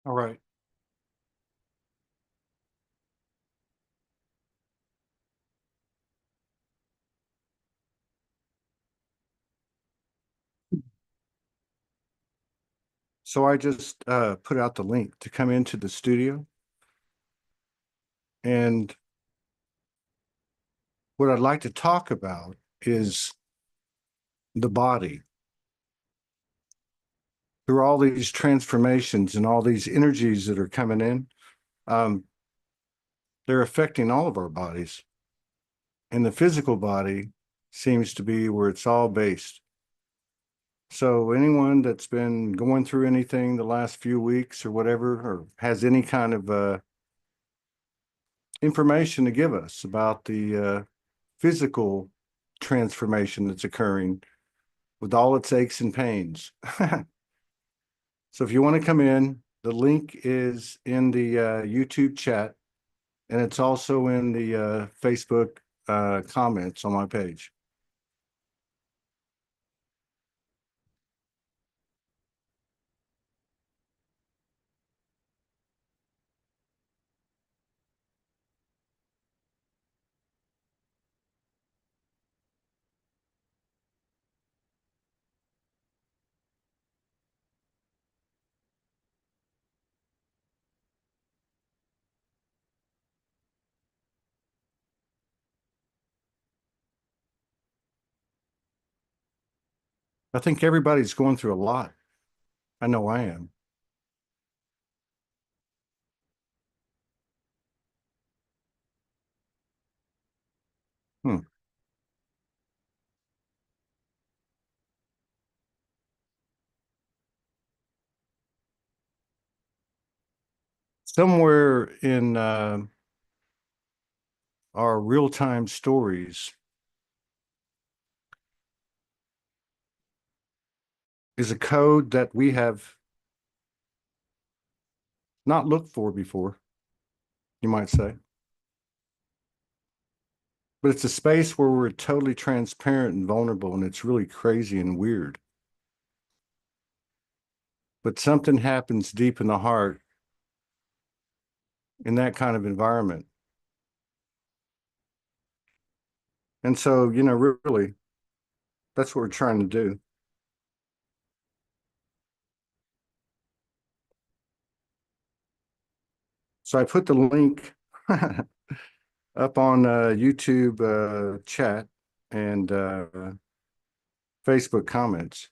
All right. So I just put out the link to come into the studio. And what I'd like to talk about is the body. Through all these transformations and all these energies that are coming in, they're affecting all of our bodies. And the physical body seems to be where it's all based. So anyone that's been going through anything the last few weeks or whatever, or has any kind of information to give us about the physical transformation that's occurring with all its aches and pains. So if you want to come in, the link is in the YouTube chat, and it's also in the Facebook comments on my page. I think everybody's going through a lot. I know I am. Hmm. Somewhere in our real-time stories is a code that we have not looked for before, you might say. But it's a space where we're totally transparent and vulnerable, and it's really crazy and weird. But something happens deep in the heart in that kind of environment. And so, really, that's what we're trying to do. So I put the link up on YouTube chat and Facebook comments.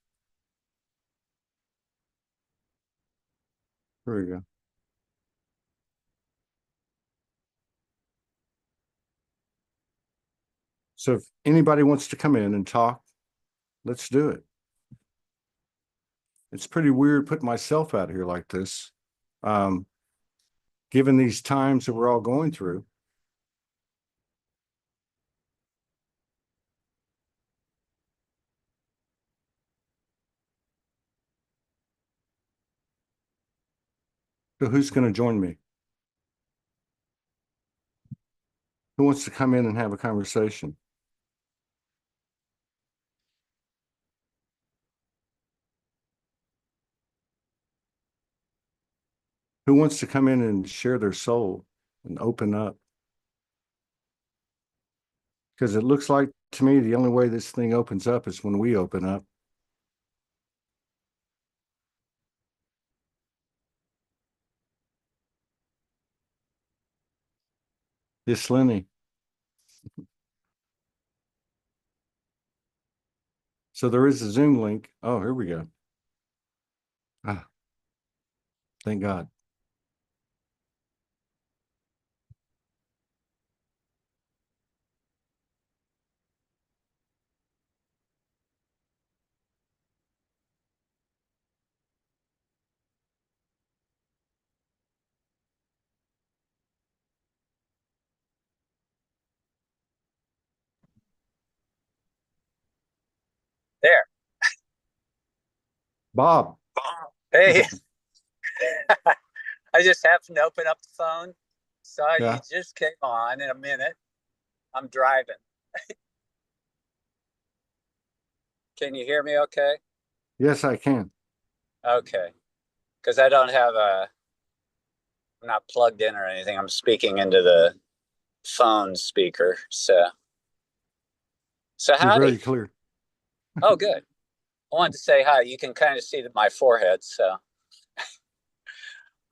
There we go. So if anybody wants to come in and talk, let's do it. It's pretty weird putting myself out here like this, given these times that we're all going through. So who's going to join me? Who wants to come in and have a conversation? Who wants to come in and share their soul and open up? Because it looks like to me the only way this thing opens up is when we open up. Yes, Lenny. So there is a Zoom link. Oh, here we go. Ah, thank God. There. Bob. Hey, I just happened to open up the phone. Saw you Yeah. just came on in a minute. I'm driving. Can you hear me okay? Yes, I can. Okay. Because I don't have I'm not plugged in or anything. I'm speaking into the phone speaker. So You're very howdy. clear. Oh, good. I wanted to say hi. You can kind of see my forehead. So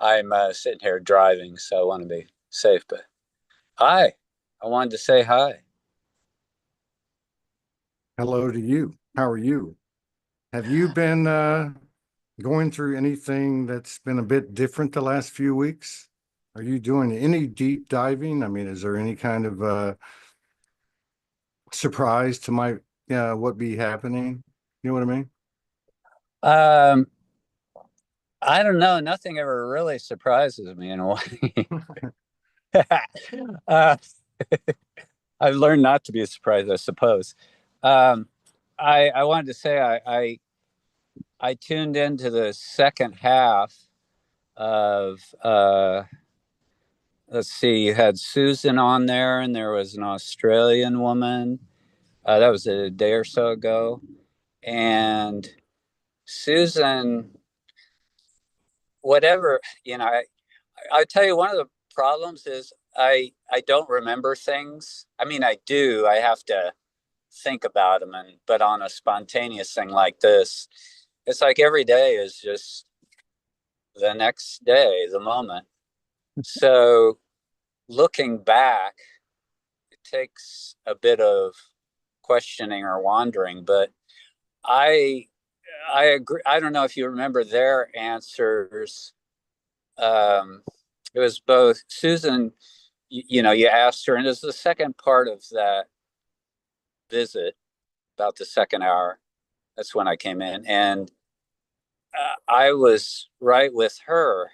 I'm sitting here driving. So I want to be safe. But hi. I wanted to say hi. Hello to you. How are you? Have you been going through anything that's been a bit different the last few weeks? Are you doing any deep diving? I mean, is there any kind of surprise to my what be happening? You know what I mean? Um, I don't know. Nothing ever really surprises me in a way. uh, I've learned not to be surprised, I suppose. Um, I wanted to say I tuned into the second half of let's see, you had Susan on there, and there was an Australian woman. That was a day or so ago, and Susan, whatever I tell you, one of the problems is I don't remember things. I mean, I do. I have to think about them, and but on a spontaneous thing like this, it's like every day is just the next day, the moment. So looking back, it takes a bit of questioning or wandering, but I I agree. I don't know if you remember their answers. Um, it was both Susan. You asked her, and it was the second part of that visit, about the second hour. That's when I came in, and I was right with her,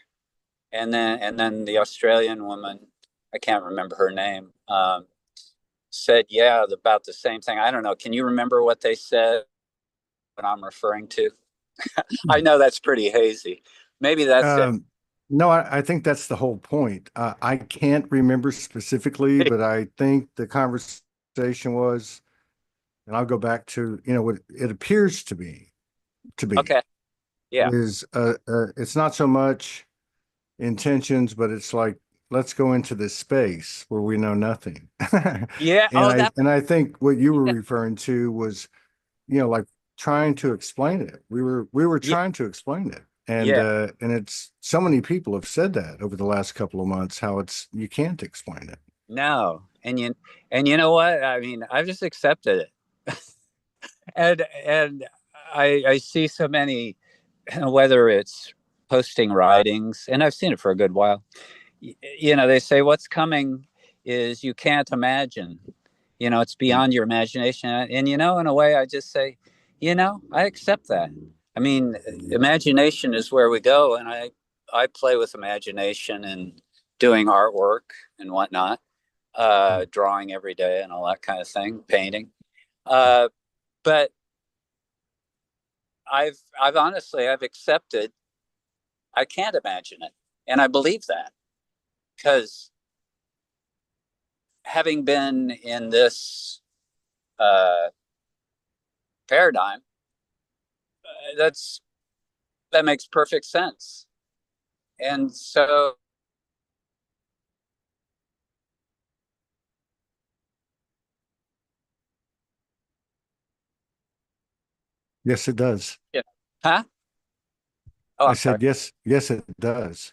and then the Australian woman, I can't remember her name, said, yeah, about the same thing. I don't know. Can you remember what they said? What I'm referring to? I know that's pretty hazy. Maybe that's it. Um, no, I think that's the whole point. I can't remember specifically, but I think the conversation was, and I'll go back to, what it appears to be Okay. Yeah. is it's not so much intentions, but it's like, let's go into this space where we know nothing. Yeah. And Oh, I that. and I think what you were Yeah. referring to was, like trying to explain it. We were Yeah. trying to explain it. And Yeah. it's so many people have said that over the last couple of months, how it's you can't explain it. No. And you know what? I mean, I've just accepted it. And I see so many, whether it's posting writings, and I've seen it for a good while. They say what's coming is you can't imagine. It's beyond your imagination. And in a way, I just say, I accept that. I mean, imagination is where we go, and I play with imagination and doing artwork and whatnot, drawing every day and all that kind of thing, painting. Uh, but I've accepted I can't imagine it. And I believe that because having been in this uh, paradigm, that's that makes perfect sense. And so, Yes, it does. yeah. Huh? Oh, I I'm sorry. said, yes, yes, it does.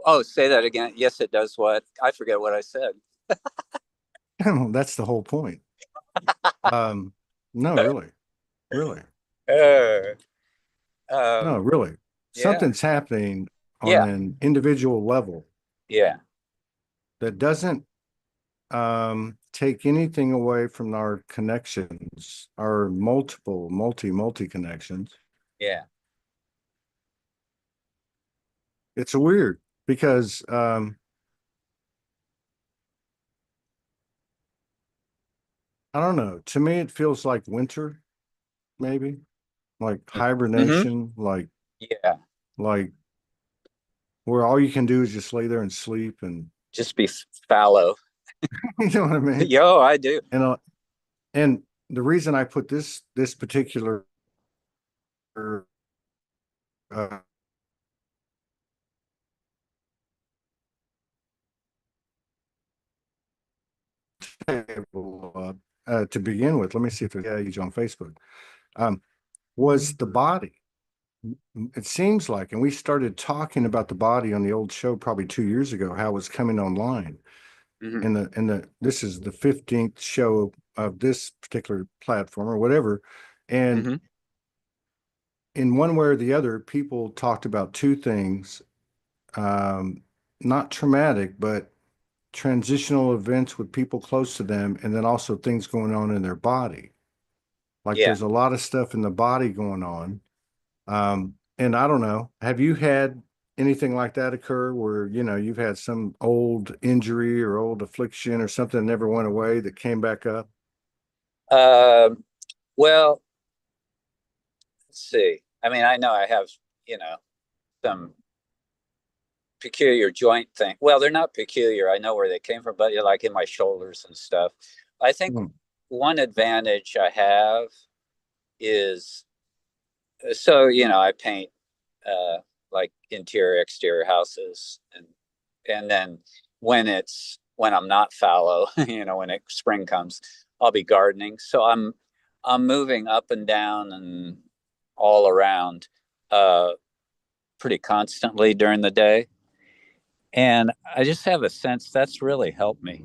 Oh, say that again. Yes, it does what? I forget what I said. That's the whole point. Um, no, really, really, Uh, no, um, really. yeah, Something's happening on yeah, an individual level yeah, that doesn't take anything away from our connections, our multi connections. yeah. It's weird because I don't know. To me, it feels like winter, maybe like Mm-hmm. hibernation, Yeah. like where all you can do is just lay there and sleep, and Just be fallow. you know what I mean. Yo, I do. And and the reason I put this particular uh, table to begin with, let me see if there's a page on Facebook. Um, was the body. It seems like, and we started talking about the body on the old show probably 2 years ago, how it was coming online. Mm-hmm. And this is the 15th show of this particular platform or whatever. And Mm-hmm. in one way or the other, people talked about two things, um, not traumatic, but transitional events with people close to them, and then also things going on in their body. Like Yeah. there's a lot of stuff in the body going on. And I don't know, have you had anything like that occur where, you've had some old injury or old affliction or something that never went away that came back up? Um, well, let's see. I mean, I know I have, you know, some peculiar joint thing. Well, they're not peculiar. I know where they came from, but like in my shoulders and stuff. I think Hmm. one advantage I have is so, I paint like interior, exterior houses and then when I'm not fallow, when spring comes, I'll be gardening. So I'm moving up and down and all around uh pretty constantly during the day. And I just have a sense that's really helped me,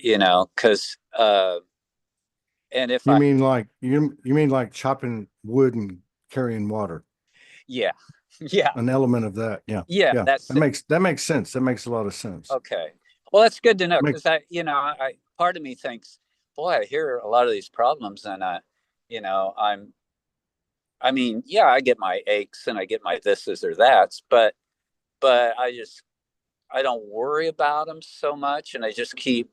because and if You I mean like you mean like chopping wood and carrying water, yeah, yeah, an element of that? Yeah, yeah, yeah. that's it. That makes sense. That makes a lot of sense. Okay. Well, that's good to know Makes because I part of me thinks, boy, I hear a lot of these problems, and you know, I'm, I mean, yeah, I get my aches and I get my thises or that's, but I don't worry about them so much, and I just keep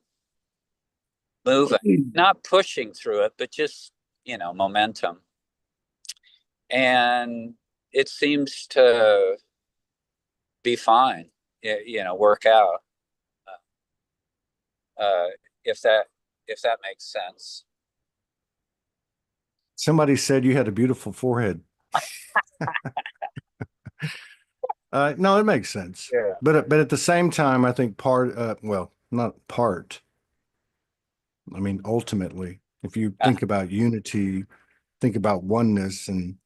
moving, not pushing through it, but just momentum, and it seems to be fine, work out, uh, if that makes sense. Somebody said you had a beautiful forehead. No, it makes sense. Yeah. But at the same time, I think well, not part. I mean, ultimately, if you think about unity, think about oneness, and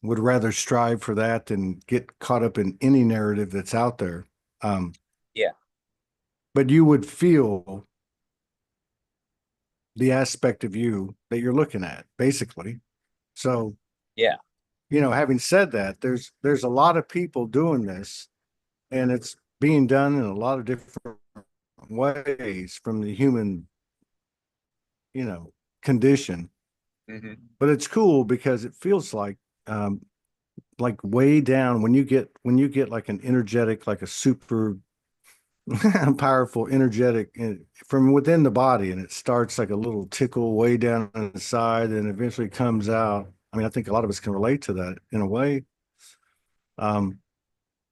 would rather strive for that than get caught up in any narrative that's out there. Um, Yeah. but you would feel the aspect of you that you're looking at, basically. So, Yeah. having said that, there's a lot of people doing this, and it's being done in a lot of different ways from the human, you know, condition. Hmm. But it's cool because it feels like way down when you get like an energetic, like a super powerful, energetic from within the body, and it starts like a little tickle way down inside and eventually comes out. I mean, I think a lot of us can relate to that in a way. Um,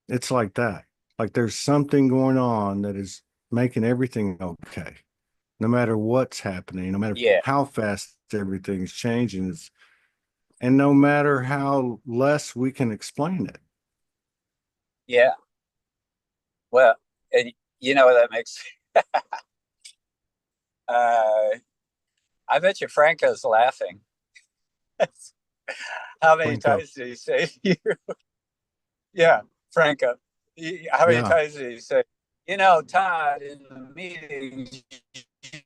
it's like that. Like there's something going on that is making everything okay, no matter what's happening, no matter Yeah. how fast everything's changing, and no matter how less we can explain it. Yeah. Well, and you know, that makes, uh, I bet you Franco's laughing. How many Franco. times did he say to you? Yeah, Franco. How many Yeah, times did he say, you know, Todd, in the meetings,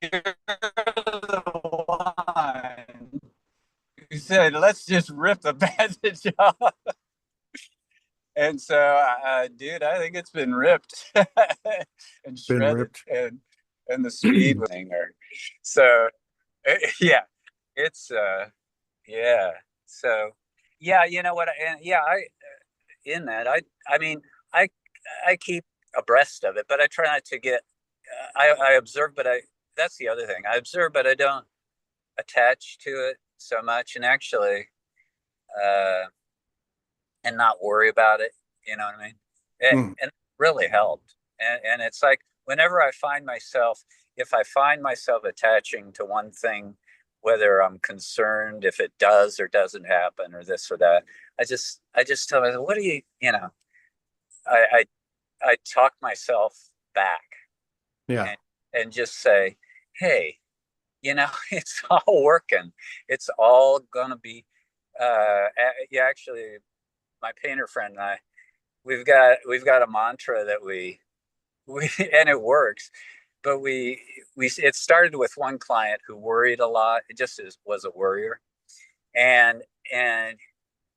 you're the one who said, let's just rip the bandage off. And so, dude, I think it's been ripped and been shredded, ripped. and the speed was her. So, yeah, it's yeah. So, yeah, you know what? And yeah, I in that I mean, I I keep abreast of it, but I try not to get. I observe, but I that's the other thing. I observe, but I don't attach to it so much, and actually, uh, and not worry about it. You know what I mean? Mm, And it really helped. And it's like whenever I find myself, if I find myself attaching to one thing, whether I'm concerned if it does or doesn't happen or this or that, I just tell myself, what do you, you know, I, I talk myself back yeah, and, and just say, hey, you know, it's all working. It's all gonna be, yeah, actually, my painter friend and I, we've got a mantra that we and it works, but we it started with one client who worried a lot. It just was a worrier, and and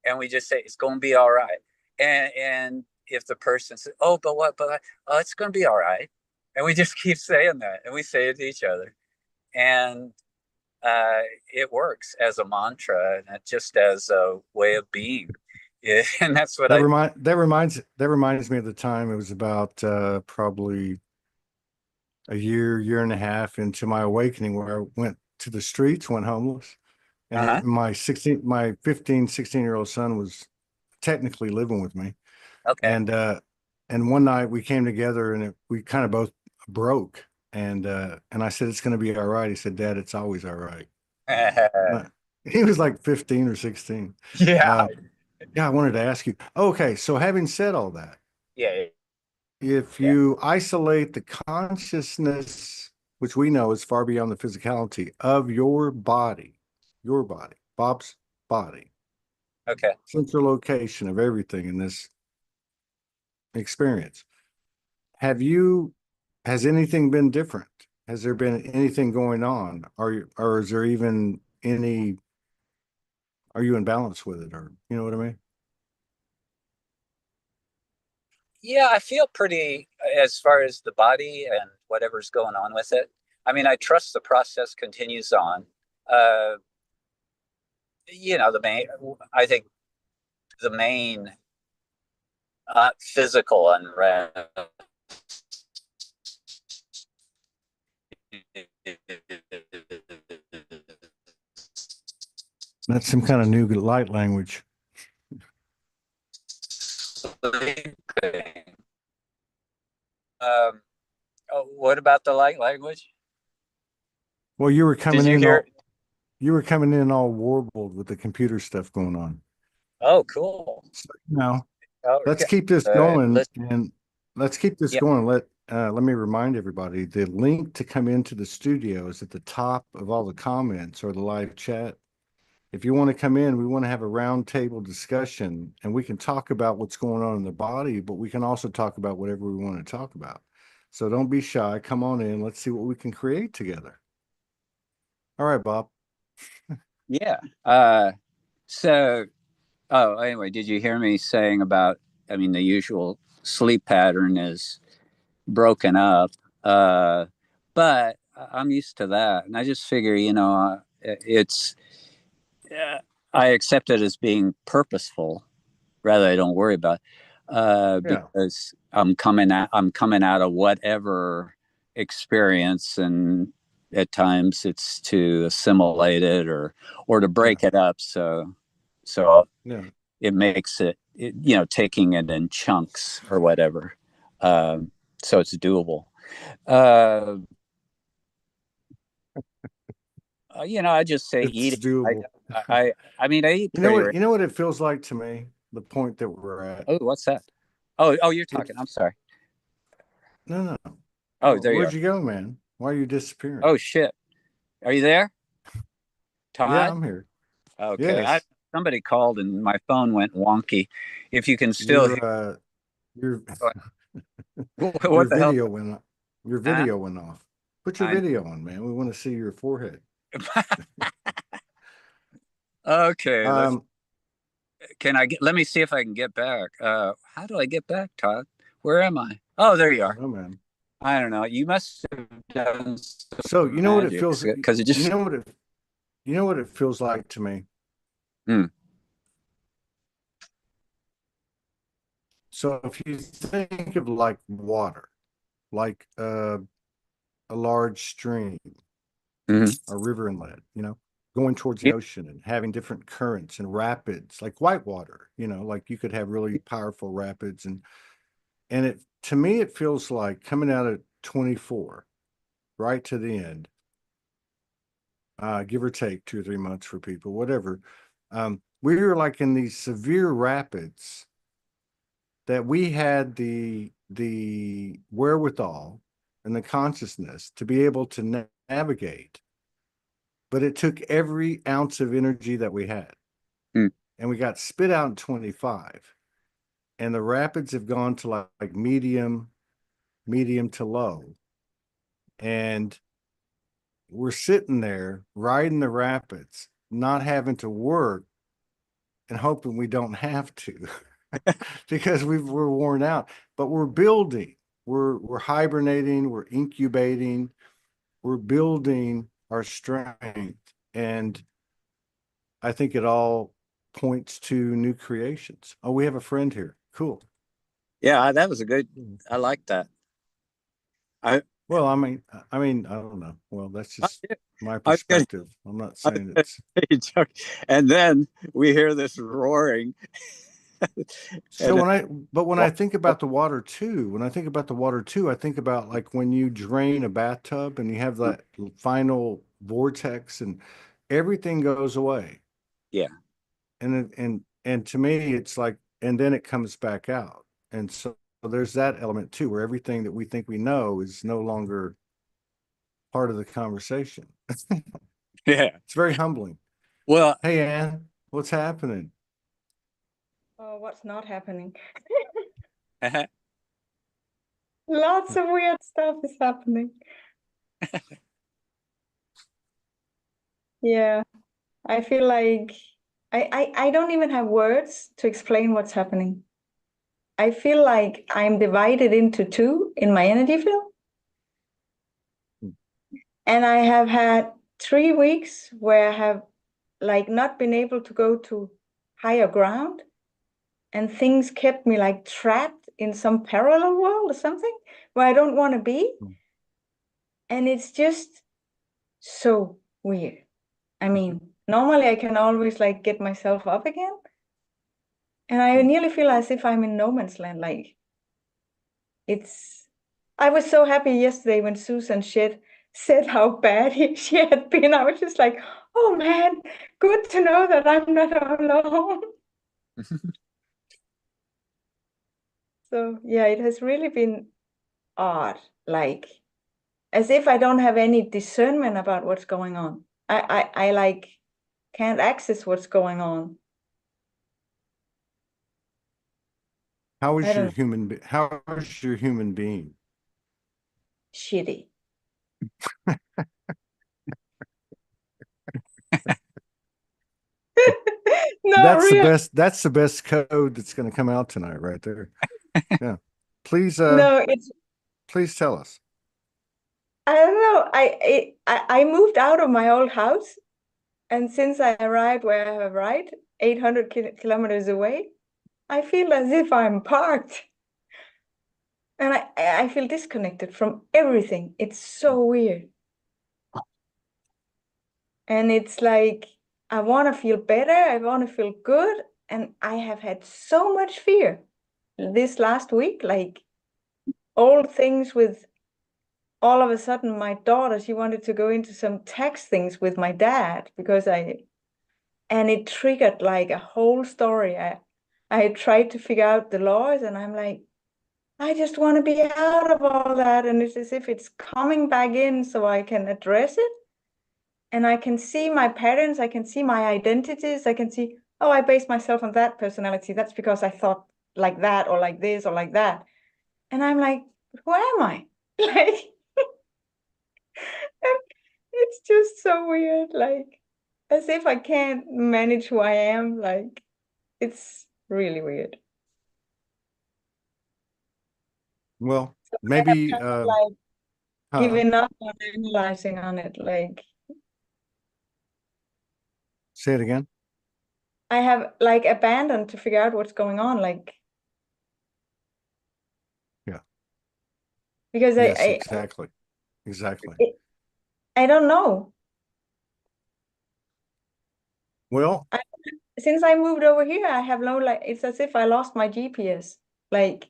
and we just say it's going to be all right. And if the person says, "Oh, but what? But oh, it's going to be all right," and we just keep saying that, and we say it to each other, and it works as a mantra, and just as a way of being. Yeah, and that's what I. that reminds me of the time. It was about probably a year and a half into my awakening, where I went to the streets, went homeless, and Uh-huh. my 15, 16-year-old son was technically living with me. Okay. And one night we came together, and we kind of both broke. And I said, it's going to be all right. He said, Dad, it's always all right. Uh, he was like 15 or 16. Yeah. Uh, yeah, I wanted to ask you. Okay, so having said all that, Yeah. if Yeah. you isolate the consciousness, which we know is far beyond the physicality of your body, Bob's body, Okay. central location of everything in this experience, have you, has anything been different? Has there been anything going on? Or is there even any, are you in balance with it? Or, you know what I mean? Yeah, I feel pretty as far as the body and whatever's going on with it. I mean, I trust the process continues on. Uh, you know, I think the main physical unrest. That's some kind of new light language. Um, oh, what about the light language? Well, Did you hear? you were coming in all warbled with the computer stuff going on. Oh, cool. So, now, Oh, let's okay. keep this going, Listen, and let's keep this yeah. going. Let me remind everybody, the link to come into the studio is at the top of all the comments or the live chat. If you want to come in, we want to have a roundtable discussion, and we can talk about what's going on in the body, but we can also talk about whatever we want to talk about. So don't be shy. Come on in. Let's see what we can create together. All right, Bob. Yeah. So, oh, anyway, did you hear me saying about, I mean, the usual sleep pattern is broken up. Uh, but I'm used to that. And I just figure, you know, uh, I accept it as being purposeful rather I don't worry about Yeah, because I'm coming out of whatever experience, and at times it's to assimilate it or to yeah, break it up so yeah. it makes it taking it in chunks or whatever. So it's doable. Uh, I just say eat It's it. doable. I mean, I eat pretty. You know what it feels like to me, the point that we're at. Oh, what's that? Oh, you're It talking. I'm sorry. no. Oh, there you Where'd are. you go, man? Why are you disappearing? Oh shit. Are you there, Yeah, Todd? I'm here. Okay. Yes. Somebody called and my phone went wonky. If you can still hear, Your your what the hell? video went off. Your Huh? video went off. Put your I, video on, man. We want to see your forehead. okay. Um, Let me see if I can get back. How do I get back, Todd? Where am I? Oh, there you I are. don't know, man. I don't know. You must have done So some magic because it you just, know what it feels like to me. hmm. So if you think of like water, like a large stream, Hmm. a river inlet, going towards the ocean and having different currents and rapids, like whitewater, like you could have really powerful rapids and it to me it feels like coming out of 24 right to the end, give or take 2 or 3 months for people, whatever. We were like in these severe rapids that we had the wherewithal and the consciousness to be able to navigate, but it took every ounce of energy that we had, Hmm. and we got spit out in 25, and the rapids have gone to like medium to low, and we're sitting there riding the rapids, not having to work and hoping we don't have to because we're worn out, but we're building, we're hibernating, we're incubating, we're building our strength. And I think it all points to new creations. Oh, we have a friend here. Cool. Yeah, that was a good. I like that. I Well, I don't know. Well, that's I, just my I was gonna, perspective. I'm not I was saying gonna it's say, Chuck, and then we hear this roaring, so and when I think about the water too, I think about like when you drain a bathtub and you have that final vortex and everything goes away. yeah, And to me, it's like, and then it comes back out. And so there's that element too, where everything that we think we know is no longer part of the conversation. yeah. It's very humbling. Well, Hey, Anne, what's happening? Oh, what's not happening? uh-huh. Lots of weird stuff is happening. Yeah, I feel like I don't even have words to explain what's happening. I feel like I'm divided into two in my energy field. And I have had 3 weeks where I have like not been able to go to higher ground, and things kept me like trapped in some parallel world or something where I don't want to be. And it's just so weird. I mean, normally I can always like get myself up again. And I nearly feel as if I'm in no man's land. Like I was so happy yesterday when Susan said how bad she had been. I was just like, oh man, good to know that I'm not alone. So yeah, it has really been odd. Like as if I don't have any discernment about what's going on. I like can't access what's going on. I don't know. How is your human being? Shitty. No, real. That's the best code that's going to come out tonight right there. Yeah. Please No, it's please tell us. I don't know. I moved out of my old house, and since I arrived where I have arrived, 800 kilometers away, I feel as if I'm parked, and I feel disconnected from everything. It's so weird, and it's like I want to feel better. I want to feel good, And I have had so much fear this last week, like old things with all of a sudden my daughter, she wanted to go into some tax things with my dad because and it triggered like a whole story. I tried to figure out the laws and I'm like, I just want to be out of all that. And it's as if it's coming back in so I can address it. And I can see my patterns, I can see my identities, I can see, oh, I base myself on that personality. That's because I thought like that or like this or like that. And I'm like, who am I? Like, it's just so weird, like as if I can't manage who I am. Like, it's really weird. Well, So I have maybe, kind of like huh? given up on analyzing on it. Like, Say it again. I have like abandoned to figure out what's going on. Like, Yeah. because Yes, exactly. Exactly. I don't know. Well, Since I moved over here, I have no, like, it's as if I lost my GPS. Like,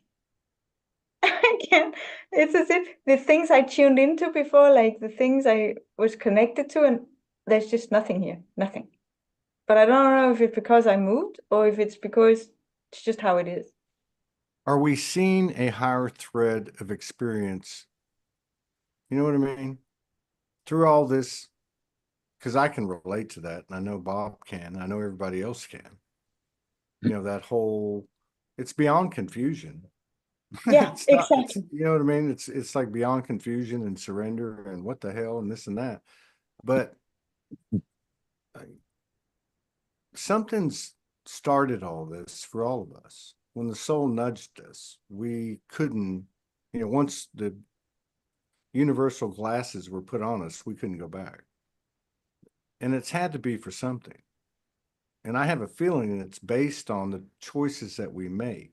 I can't, it's as if the things I tuned into before, like the things I was connected to, and there's just nothing here, nothing. But I don't know if it's because I moved or if it's because it's just how it is. are we seeing a higher thread of experience? You know what I mean? Through all this, because I can relate to that, and I know Bob can, I know everybody else can. You know, that whole, it's beyond confusion. Yeah, It's not, it's, exactly. you know what I mean? It's like beyond confusion and surrender and what the hell and this and that. But uh, something's started all this for all of us. When the soul nudged us, we couldn't, you know, once the universal glasses were put on us, we couldn't go back. And it's had to be for something. And I have a feeling it's based on the choices that we make.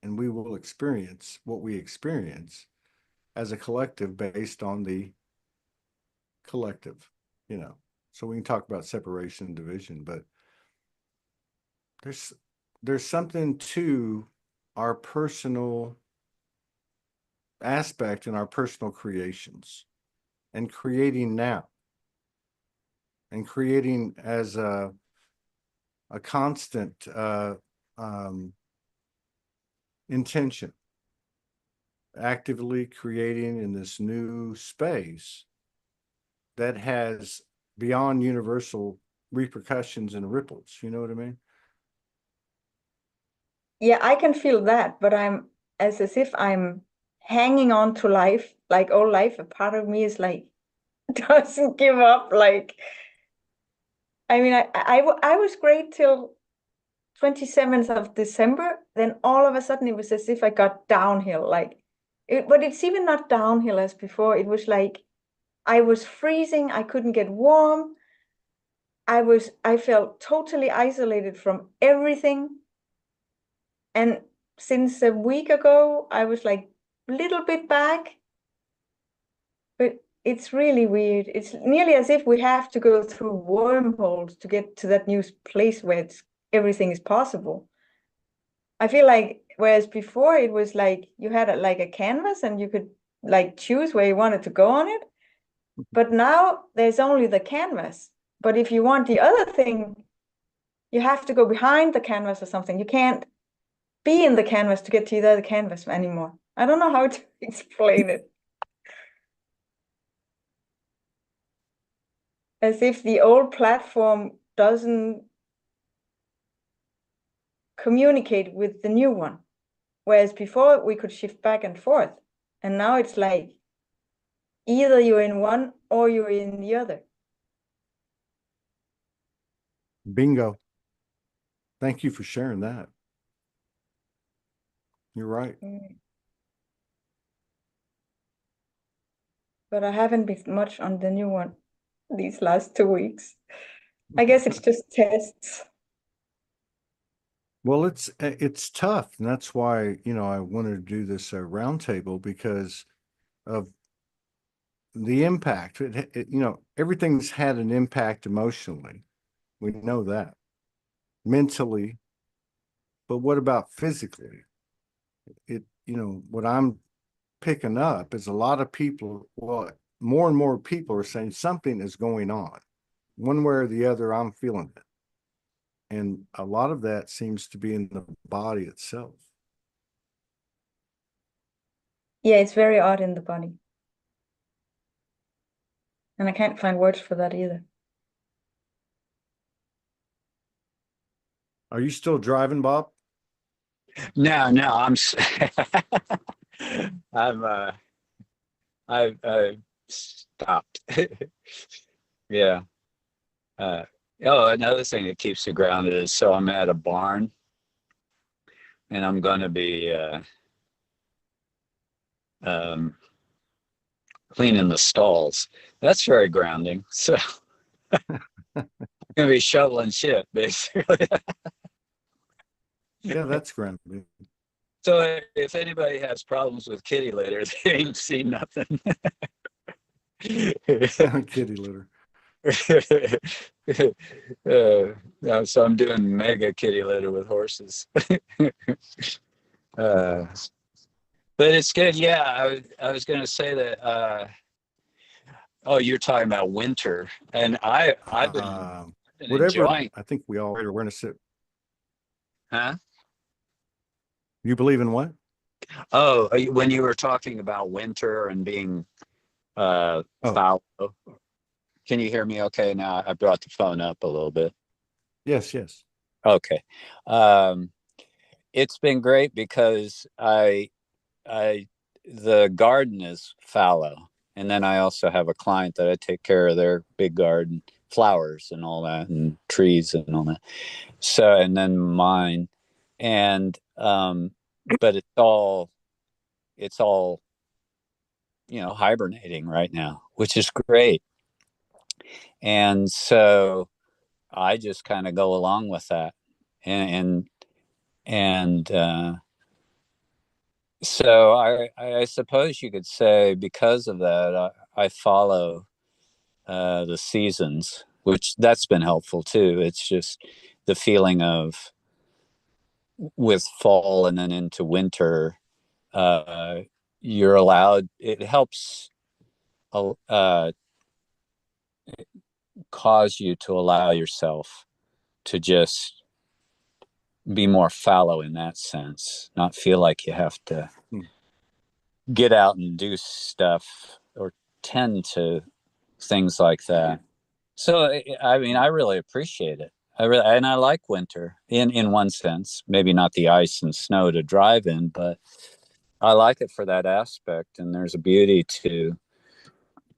And we will experience what we experience as a collective based on the collective, you know. So we can talk about separation and division, but there's there's something to our personal aspect in our personal creations and creating now and creating as a constant intention, actively creating in this new space that has beyond universal repercussions and ripples. You know what I mean? Yeah, I can feel that, but I'm as if I'm hanging on to life, like all life. A part of me is like, doesn't give up. Like, I mean, I was great till 27th of December. Then all of a sudden it was as if I got downhill. Like, but it's even not downhill as before. It was like I was freezing. I couldn't get warm. I felt totally isolated from everything. And since a week ago, I was like a little bit back, but it's really weird. It's nearly as if we have to go through wormholes to get to that new place where everything is possible. I feel like whereas before it was like you had like a canvas and you could like choose where you wanted to go on it. But now there's only the canvas. But if you want the other thing, you have to go behind the canvas or something. You can't be in the canvas to get to the other canvas anymore. I don't know how to explain it. As if the old platform doesn't communicate with the new one. Whereas before we could shift back and forth. And now it's like either you're in one or you're in the other. Bingo. Thank you for sharing that. You're right. But I haven't been much on the new one these last 2 weeks. I guess it's just tests. Well, it's tough, and that's why, you know, I wanted to do this roundtable because of the impact. You know, everything's had an impact emotionally. We know that. Mentally, But what about physically? What I'm picking up is a lot of people, well, more and more people are saying something is going on. One way or the other, I'm feeling it. And a lot of that seems to be in the body itself. Yeah, it's very odd in the body. And I can't find words for that either. Are you still driving, Bob? No, I'm I've stopped. Yeah. Oh, another thing that keeps me grounded is, so I'm at a barn and I'm going to be um, cleaning the stalls. That's very grounding. So I'm going to be shoveling shit, basically. Yeah, that's grounding. So if anybody has problems with kitty litter, they ain't seen nothing. Kitty litter. So I'm doing mega kitty litter with horses. uh, but it's good. Yeah, I was going to say that. Oh, you're talking about winter, and I've been Whatever. enjoying. I think we all are going to sit. Huh? You believe in what? Oh, when you were talking about winter and being foul. Can you hear me okay now? I brought the phone up a little bit. Yes. Okay. It's been great because the garden is fallow. And then I also have a client that I take care of their big garden, flowers and all that, and trees and all that. So, and then mine. And, but it's all, hibernating right now, which is great. And so I just kind of go along with that. And so I suppose you could say, because of that, I follow the seasons, which that's been helpful too. It's just the feeling of, with fall and then into winter, uh, you're allowed, it helps cause you to allow yourself to just be more fallow in that sense, not feel like you have to get out and do stuff or tend to things like that. So, I mean, I really appreciate it. And I like winter in one sense, maybe not the ice and snow to drive in, but I like it for that aspect. And there's a beauty to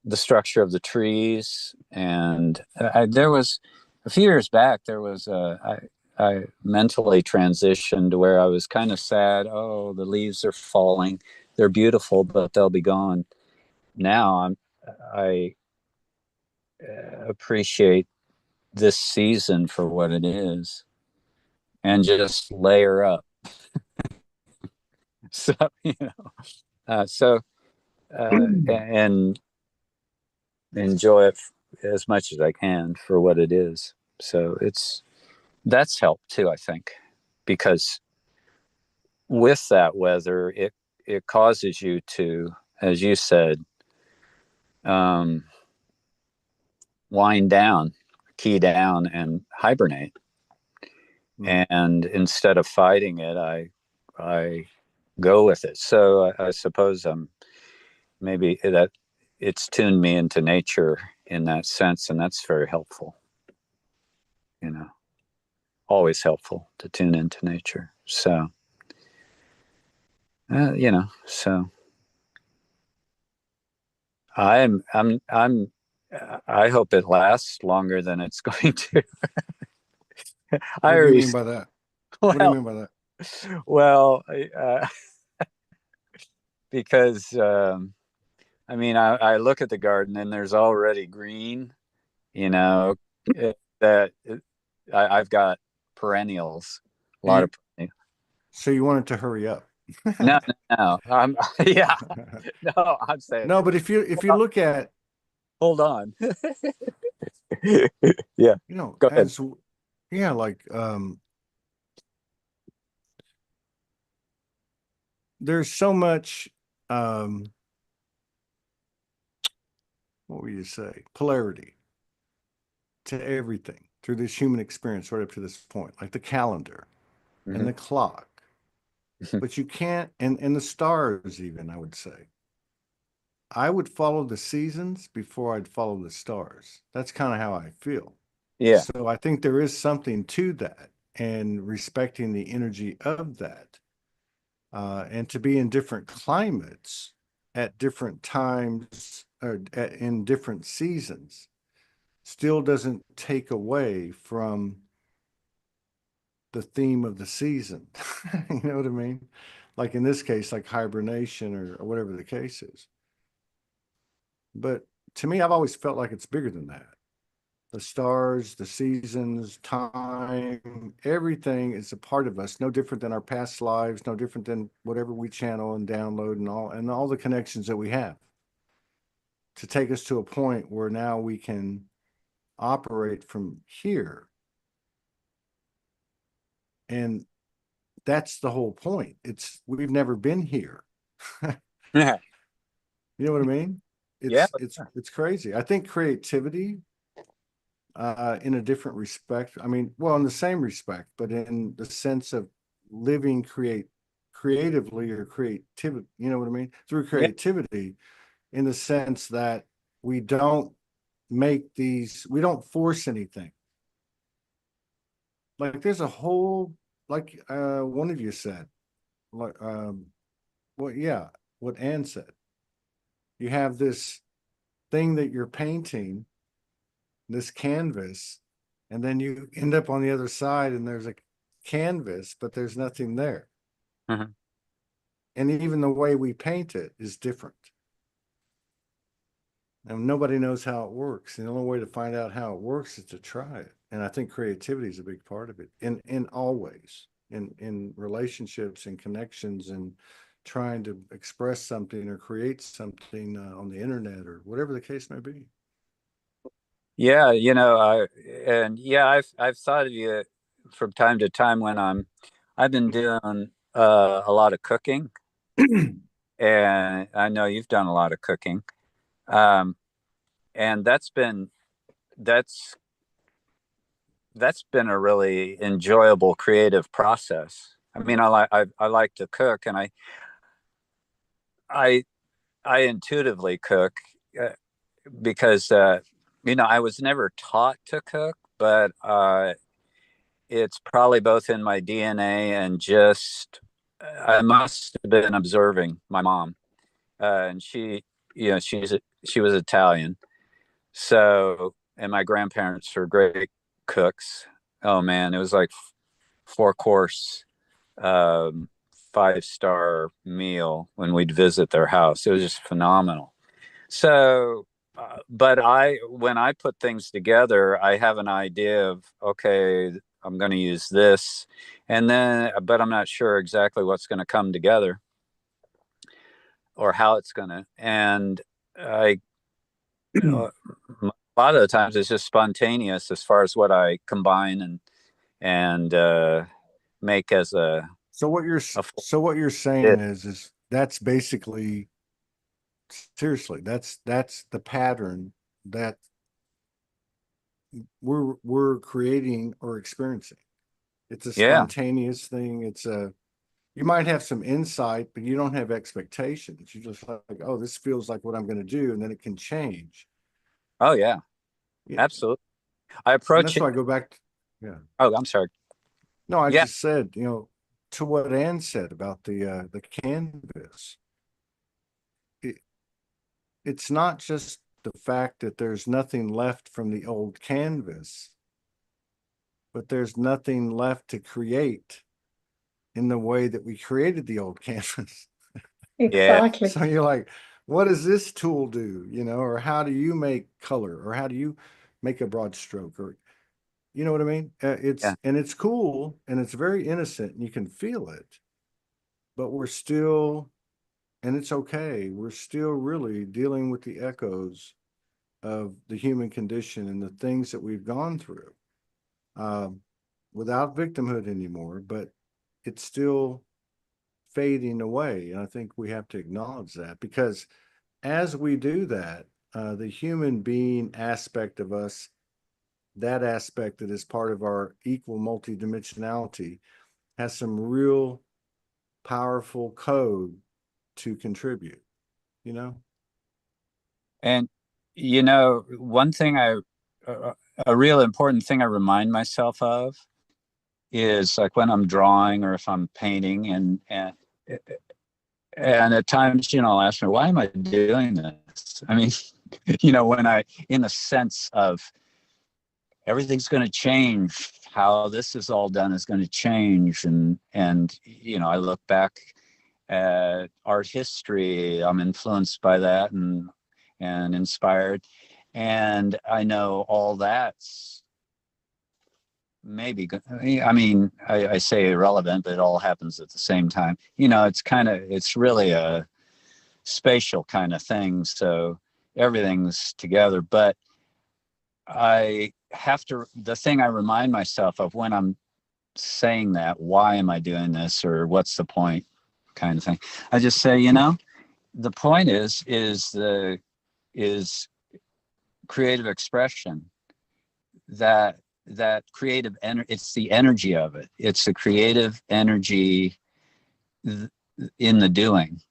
the structure of the trees. And there was a few years back, I mentally transitioned to where I was kind of sad. Oh, the leaves are falling. They're beautiful, but they'll be gone. Now I appreciate this season for what it is and just layer up. So, and enjoy it as much as I can for what it is. So that's helped too, I think, because with that weather, it causes you to, as you said, wind down, key down, and hibernate. And instead of fighting it, I go with it. So I suppose maybe that it's tuned me into nature in that sense, and that's very helpful. Always helpful to tune into nature. So, so I hope it lasts longer than it's going to. What do you mean by that? What do you mean by that? Well, because I look at the garden and there's already green. That I've got perennials, a lot of perennials. So you want it to hurry up? No. Yeah. No, I'm saying no. But if you look at, hold on. Yeah. Go ahead. like there's so much, what would you say, polarity to everything through this human experience right up to this point, like the calendar and the clock. But you can't, and the stars even, I would say. I would follow the seasons before I'd follow the stars. That's kind of how I feel. Yeah. So I think there is something to that, and respecting the energy of that. And to be in different climates at different times or in different seasons still doesn't take away from the theme of the season. You know what I mean? Like in this case, like hibernation or whatever the case is. But to me, I've always felt like it's bigger than that. The stars, the seasons, time, everything is a part of us, no different than our past lives, no different than whatever we channel and download and all the connections that we have to take us to a point where now we can operate from here. And that's the whole point. We've never been here. Yeah. You know what I mean? Yeah. It's crazy. I think creativity, in a different respect. I mean, well, in the same respect, but in the sense of living creatively or creativity, you know what I mean? Through Yeah. creativity, in the sense that we don't we don't force anything. Like there's a whole, like one of you said, like well, yeah, what Anne said. You have this thing that you're painting, this canvas, and then you end up on the other side and there's a canvas, but there's nothing there. Mhm. And even the way we paint it is different. And nobody knows how it works. And the only way to find out how it works is to try it. And I think creativity is a big part of it. In always in relationships and connections and trying to express something or create something on the internet or whatever the case may be. Yeah, I've thought of you from time to time when I've been doing a lot of cooking, and I know you've done a lot of cooking. Um, and that's that's been a really enjoyable creative process. I mean, I like to cook, and I I intuitively cook, uh, because I was never taught to cook, but it's probably both in my DNA and just I must have been observing my mom, and she was Italian, so and my grandparents were great cooks. Oh man, it was like 4 course, um, 5-star meal when we'd visit their house. It was just phenomenal. So, but when I put things together, I have an idea of, okay, I'm going to use this, but I'm not sure exactly what's going to come together or how it's going to. And I, a lot of the times it's just spontaneous as far as what I combine and make as So a full what you're saying dish. is that's basically, seriously, that's the pattern that we're creating or experiencing. It's a Yeah. spontaneous thing. You might have some insight, but you don't have expectations. You just like, oh, this feels like what I'm going to do, and then it can change. Oh yeah, Yeah, absolutely. I and approach that's it. why I go back. Yeah, Oh, I'm sorry. no, I Yeah. just said, to what Ann said about the canvas. It, it's not just the fact that there's nothing left from the old canvas, but there's nothing left to create in the way that we created the old canvas. Yeah. Exactly. So you're like, what does this tool do? Or how do you make color? Or how do you make a broad stroke? Or, you know what I mean? Yeah. It's cool and it's very innocent and you can feel it, but and it's okay. We're still really dealing with the echoes of the human condition and the things that we've gone through, um, without victimhood anymore, but it's still fading away. And I think we have to acknowledge that, because as we do that, the human being aspect of us, that aspect that is part of our equal multidimensionality, has some real powerful code to contribute, you know? And, you know, one thing a real important thing I remind myself of is like when I'm drawing or if I'm painting, and at times, you know, I'll ask me, why am I doing this? I mean, you know, in the sense of everything's going to change, how this is all done is going to change. And, you know, I look back at art history, I'm influenced by that and inspired. And I know all that's maybe, I mean, I say irrelevant, but it all happens at the same time. You know, it's really a spatial kind of thing. So everything's together. But the thing I remind myself of when I'm saying that, why am I doing this, or what's the point kind of thing, I just say, you know, the point is creative expression. That creative energy, it's the energy of it. It's the creative energy in the doing.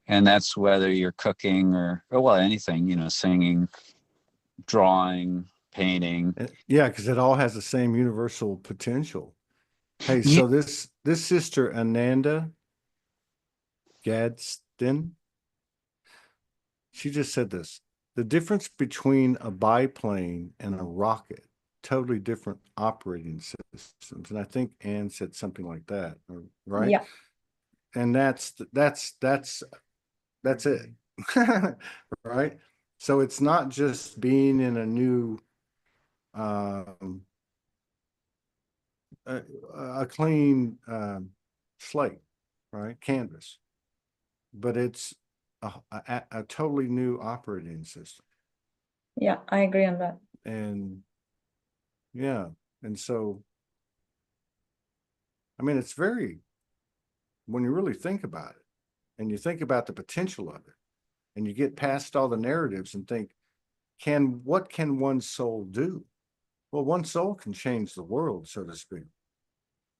And that's whether you're cooking or well, anything, you know, singing, drawing, painting. Yeah, because it all has the same universal potential. Hey, so this sister Ananda Gadsden, she just said this: the difference between a biplane and a rocket, totally different operating systems. And I think Anne said something like that, right? Yeah. And that's it. Right? So it's not just being in a new a clean slate, right? Canvas, but it's a totally new operating system. Yeah, I agree on that. And yeah, and so I mean, it's very, when you really think about it and you think about the potential of it and you get past all the narratives and think, what can one soul do? Well, one soul can change the world, so to speak.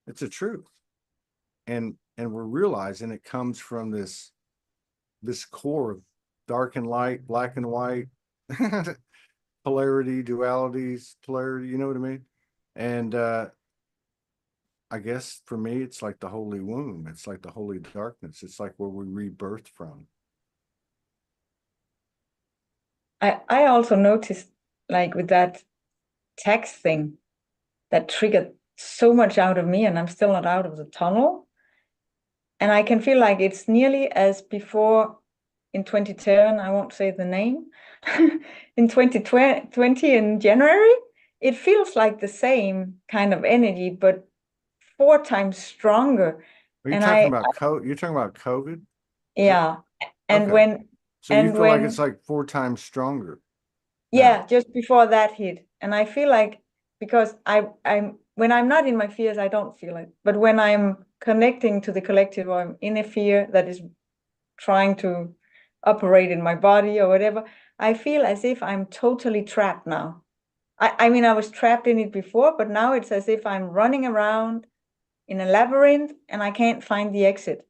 It's a truth. And we're realizing it comes from this core of dark and light, black and white, polarity, dualities, polarity, you know what I mean? And I guess for me, it's like the holy womb. It's like the holy darkness. It's like where we rebirth from. I also noticed, like with that tax thing, that triggered so much out of me, and I'm still not out of the tunnel. And I can feel like it's nearly as before in 2010, I won't say the name, in 2020 in January, it feels like the same kind of energy, but 4 times stronger. Are you And talking about you're talking about COVID? yeah. And okay. So you feel like it's when like 4 times stronger. yeah, just before that hit. And I feel like, because I'm when I'm not in my fears, I don't feel it. But when I'm connecting to the collective, or I'm in a fear that is trying to operate in my body or whatever, I feel as if I'm totally trapped now. I mean, I was trapped in it before, but now it's as if I'm running around in a labyrinth and I can't find the exit.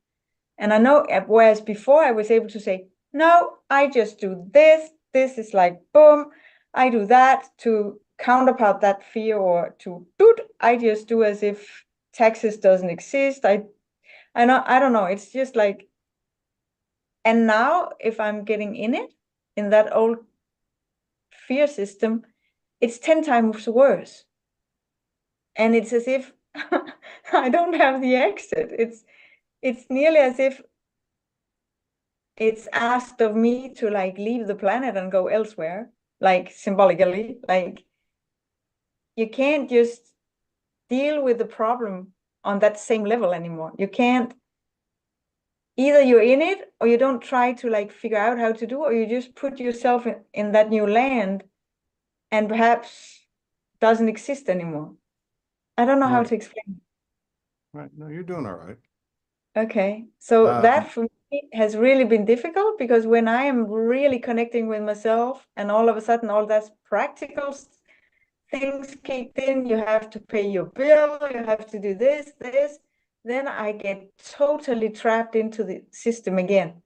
And I know, whereas before I was able to say, no, I just do this. This is like, boom, I do that to counterpart that fear, or to doot, I just do as if taxes doesn't exist. I don't know. It's just like, and now if I'm getting in that old fear system, it's 10 times worse. And it's as if I don't have the exit. It's nearly as if it's asked of me to like leave the planet and go elsewhere, like symbolically. Like, you can't just deal with the problem on that same level anymore. You can't, either you're in it or you don't try to like figure out how to do, or you just put yourself in that new land and perhaps doesn't exist anymore. I don't know how to explain. Right. No, you're doing all right. Okay. So Um, that for me has really been difficult because when I am really connecting with myself and all of a sudden all that practical things kicked in, you have to pay your bill, you have to do this, then I get totally trapped into the system again.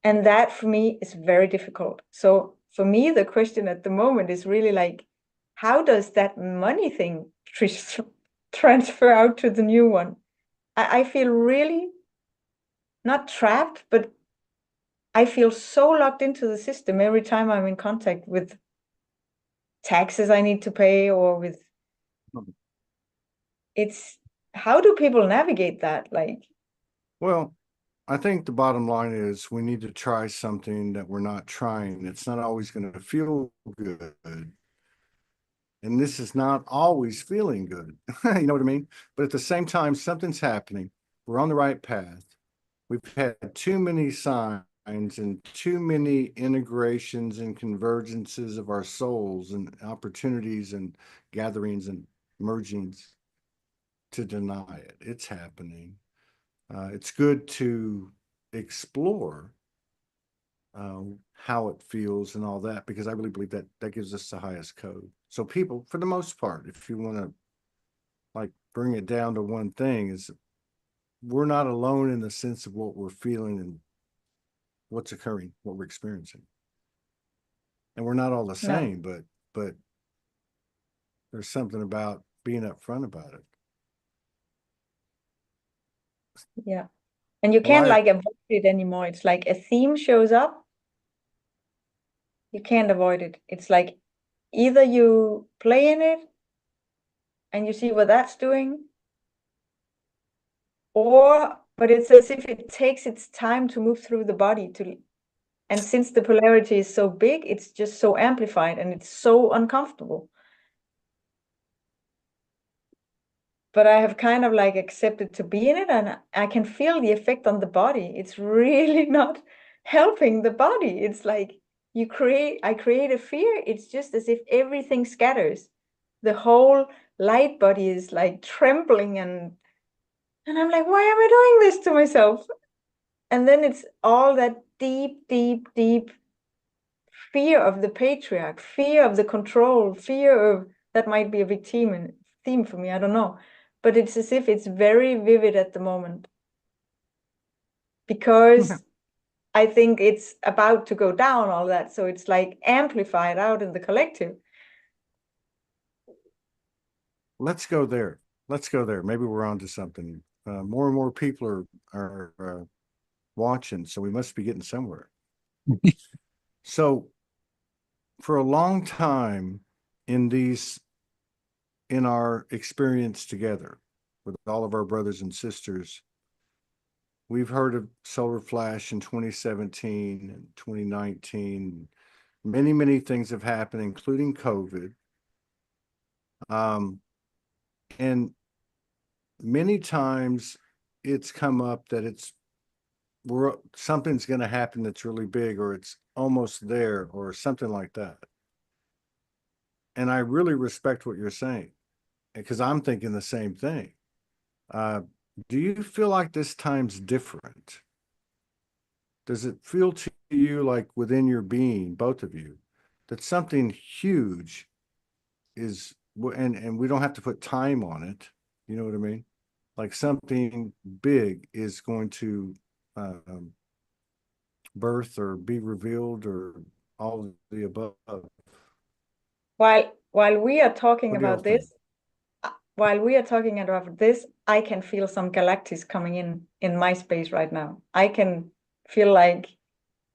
And that for me is very difficult. So for me, the question at the moment is really like, how does that money thing transfer out to the new one? I feel really not trapped, but I feel so locked into the system every time I'm in contact with taxes I need to pay or with it's how do people navigate that? Like, well, I think the bottom line is we need to try something that we're not trying. It's not always going to feel good. And this is not always feeling good. You know what I mean? But at the same time, something's happening. We're on the right path. We've had too many signs and too many integrations and convergences of our souls and opportunities and gatherings and mergings to deny it. It's happening. It's good to explore how it feels and all that, because I really believe that that gives us the highest code. So people, for the most part, if you want to like bring it down to one thing, is we're not alone in the sense of what we're feeling and what's occurring, what we're experiencing. And we're not all the no, same, but there's something about being upfront about it. yeah. And you Well, can't like avoid it anymore. It's like a theme shows up, you can't avoid it. It's like either you play in it and you see what that's doing, or but it's as if it takes its time to move through the body to and since the polarity is so big, it's just so amplified and it's so uncomfortable. But I have kind of like accepted to be in it and I can feel the effect on the body. It's really not helping the body. It's like I create a fear. It's just as if everything scatters. The whole light body is like trembling and I'm like, why am I doing this to myself? And then it's all that deep, deep, deep fear of the patriarch, fear of the control, fear of that might be a big theme for me. I don't know. But it's as if it's very vivid at the moment because I think it's about to go down, all that. So it's like amplified out in the collective. let's go there. Let's go there. Maybe we're on to something. More and more people are watching, so we must be getting somewhere. So for a long time in our experience together with all of our brothers and sisters, we've heard of solar flash in 2017 and 2019. Many, many things have happened, including COVID. And many times it's come up that something's going to happen that's really big, or it's almost there, or something like that. And I really respect what you're saying because I'm thinking the same thing. Uh, do you feel like this time's different? Does it feel to you like within your being, both of you, that something huge is, and we don't have to put time on it. You know what I mean? Like something big is going to birth or be revealed or all of the above. While we are talking What do y'all about think? this, while we are talking about this, I can feel some galactics coming in my space right now. I can feel like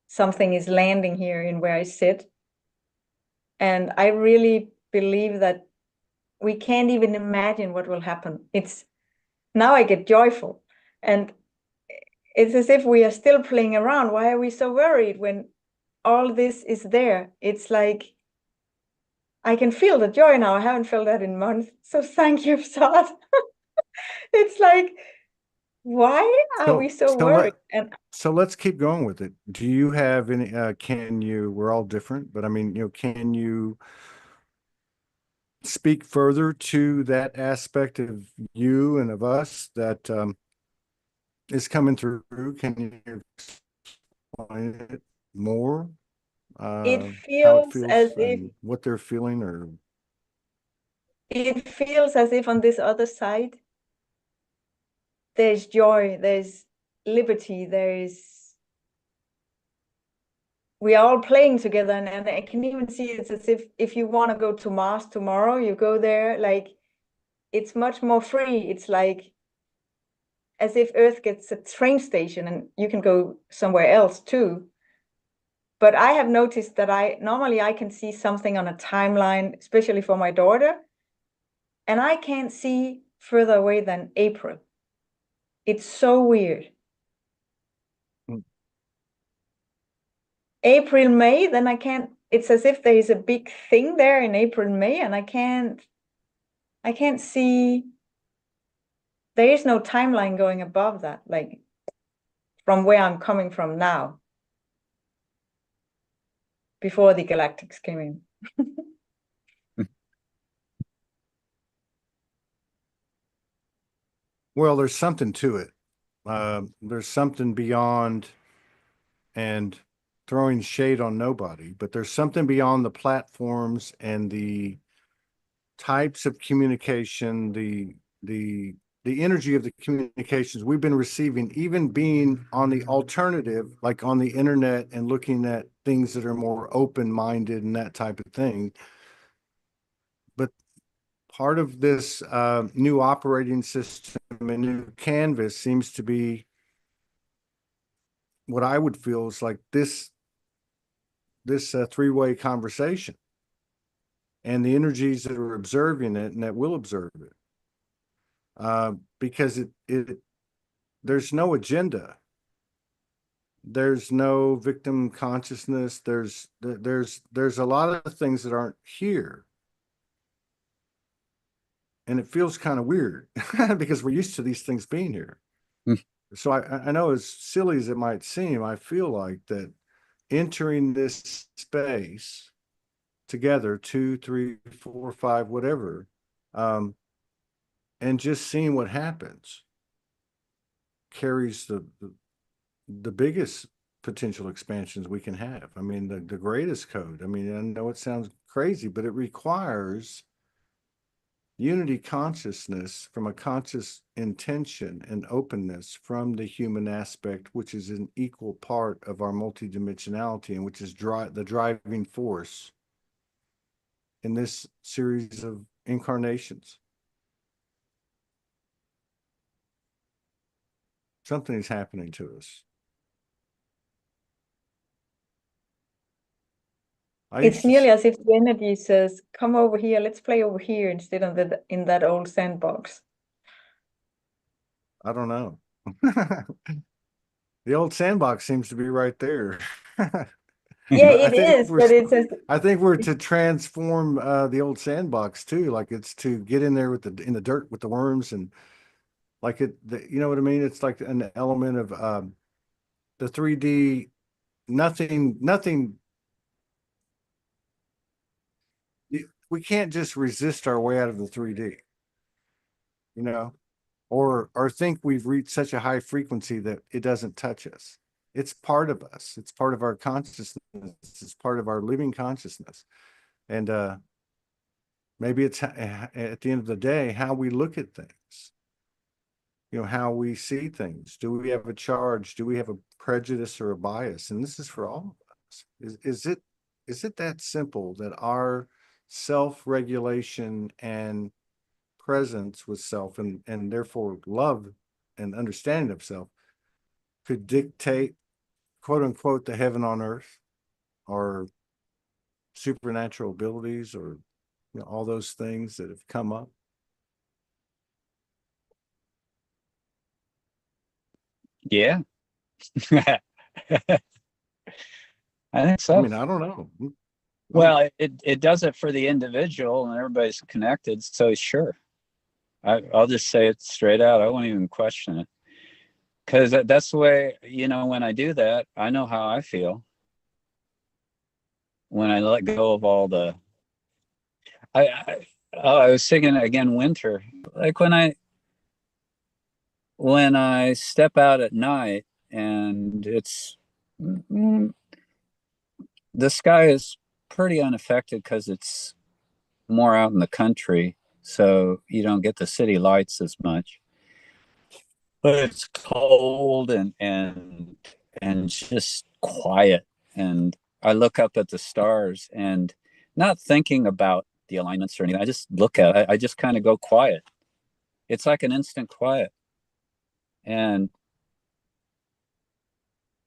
something is landing here in where I sit. And I really believe that we can't even imagine what will happen. It's now I get joyful. And it's as if we are still playing around. Why are we so worried when all this is there? It's like I can feel the joy now. I haven't felt that in months. So thank you, Todd. It's like, why are we so worried? And So let's keep going with it. Do you have any, can you, we're all different, but I mean, can you speak further to that aspect of you and of us that is coming through. Can you explain it more? It How it feels as feels if and what they're feeling, or on this other side, there's joy, there's liberty, we are all playing together, and I can even see it's as if you want to go to Mars tomorrow, you go there, like it's much more free. It's like as if Earth gets a train station and you can go somewhere else too. But I have noticed that normally I can see something on a timeline, especially for my daughter, and I can't see further away than April. It's so weird. April, May, then I can't, it's as if there is a big thing there in April, May, and I can't see, there is no timeline going above that, like from where I'm coming from now, before the galactics came in. well, there's something to it. There's something beyond, and throwing shade on nobody, but there's something beyond the platforms and the types of communication, the energy of the communications we've been receiving, even being on the alternative, like on the internet and looking at things that are more open-minded and that type of thing. But part of this new operating system and new canvas seems to be what I would feel is like this three-way conversation, and the energies that are observing it and that will observe it. Because there's no agenda. There's no victim consciousness. There's a lot of things that aren't here. And it feels kind of weird because we're used to these things being here. So I know, as silly as it might seem, I feel like that entering this space together, 2, 3, 4, 5, whatever, and just seeing what happens carries the biggest potential expansions we can have. I mean, the greatest code. I mean, I know it sounds crazy, but it requires unity consciousness from a conscious intention and openness from the human aspect, which is an equal part of our multidimensionality and which is the driving force in this series of incarnations. Something is happening to us. It's nearly as if the energy says, come over here, let's play over here instead of in that old sandbox. I don't know. The old sandbox seems to be right there. Yeah, I it think is, but I think we're to transform the old sandbox too. Like it's to get in there with in the dirt with the worms, and like you know what I mean? It's like an element of the 3D. Nothing. We can't just resist our way out of the 3D, you know, or think we've reached such a high frequency that it doesn't touch us. It's part of us. It's part of our consciousness. It's part of our living consciousness. And maybe it's at the end of the day, how we look at things, you know, how we see things. Do we have a charge? Do we have a prejudice or a bias? And this is for all of us. Is it that simple that our self-regulation and presence with self, and therefore love and understanding of self, could dictate, quote unquote, the heaven on earth, or supernatural abilities, or you know, all those things that have come up? Yeah. I think so. I mean, I don't know. Well, it does it for the individual, and everybody's connected. So sure, I'll just say it straight out. I won't even question it, because that's the way, you know, when I do that, I know how I feel when I let go of all the. I was thinking again, winter, like when I when I step out at night and mm, the sky is pretty unaffected because it's more out in the country, so you don't get the city lights as much. But it's cold and just quiet. And I look up at the stars and not thinking about the alignments or anything. I just look at it. I just kind of go quiet. It's like an instant quiet. And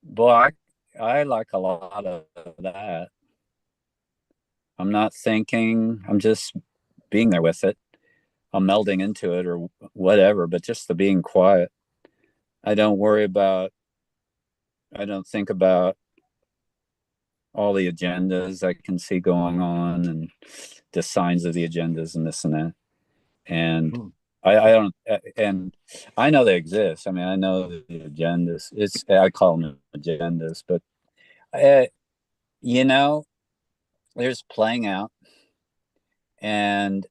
boy, I like a lot of that. I'm not thinking, I'm just being there with it. I'm melding into it or whatever, but just the being quiet. I don't worry about, I don't think about all the agendas I can see going on and the signs of the agendas and this and that. And I don't, and I know they exist. I mean, I know the agendas. I call them agendas, but you know, there's playing out. And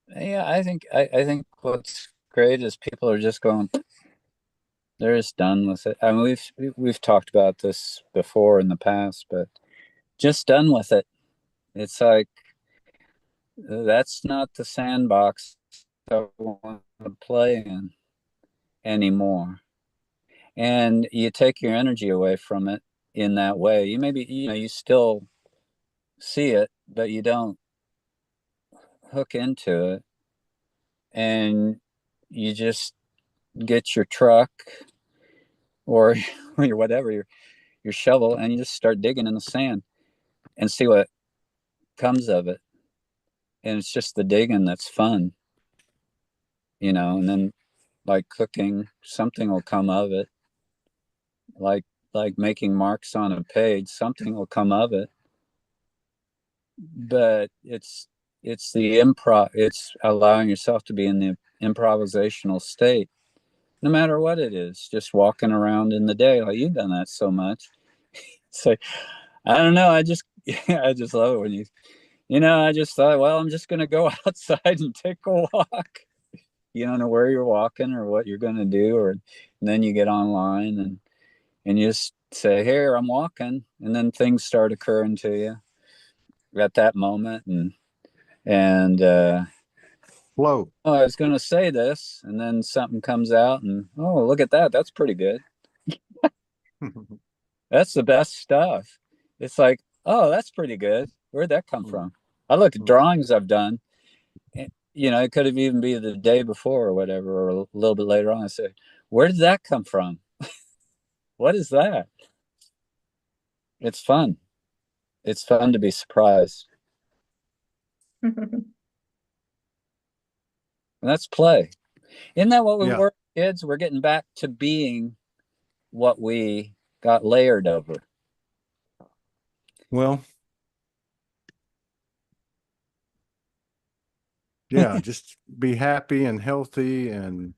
yeah, I think what's great is people are just going, they're just done with it. I mean, we've talked about this before in the past, but just done with it. It's like that's not the sandbox I want to play in anymore. And you take your energy away from it in that way. You maybe, you know, you still see it, but you don't hook into it. And you just get your truck or your whatever, your shovel, and you just start digging in the sand and see what comes of it. And it's just the digging that's fun, you know, and then like cooking, something will come of it. Like making marks on a page, something will come of it. But it's the improv, it's allowing yourself to be in the improvisational state, no matter what it is, just walking around in the day. Like you've done that so much. So I don't know, I just I just love it when you know, I just thought, well, I'm just gonna go outside and take a walk. You don't know where you're walking or what you're gonna do, or and then you get online and you just say, here, I'm walking, and then things start occurring to you at that moment. And Flow. oh, I was going to say this, and then something comes out, and oh, look at that, that's pretty good. That's the best stuff. It's like, oh, that's pretty good. Where'd that come from? I look at drawings I've done. You know, it could have even been the day before or whatever, or a little bit later on. I say, where did that come from? What is that? It's fun. It's fun to be surprised. And that's play. Isn't that what we were, kids? We're getting back to being what we got layered over. Well, yeah, just be happy and healthy and